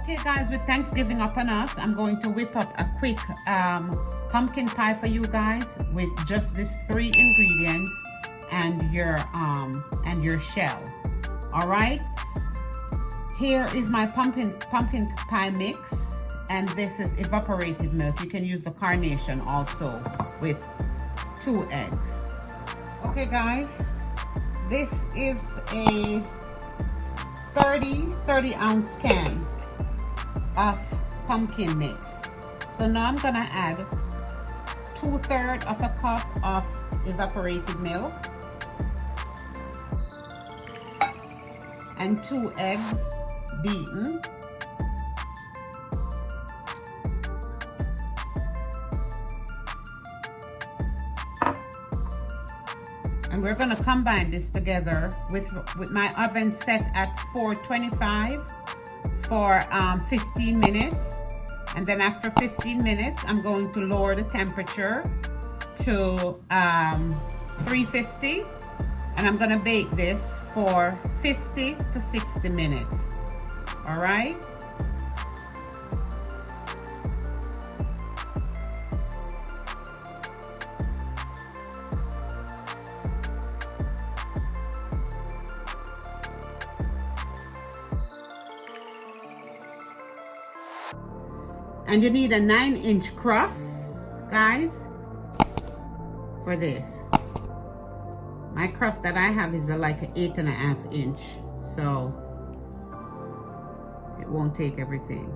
Okay guys, with Thanksgiving upon us, I'm going to whip up a quick pumpkin pie for you guys with just these 3 ingredients and your shell. All right, here is my pumpkin pie mix, and this is evaporated milk. You can use the carnation also with 2 eggs. Okay guys, this is a 30 ounce can of pumpkin mix. So now I'm gonna add 2/3 of a cup of evaporated milk and 2 eggs beaten. And we're gonna combine this together with my oven set at 425 for 15 minutes. And then after 15 minutes, I'm going to lower the temperature to 350. And I'm gonna bake this for 50 to 60 minutes. All right? And you need a 9-inch crust, guys, for this. My crust that I have is like an 8.5 inch, so it won't take everything.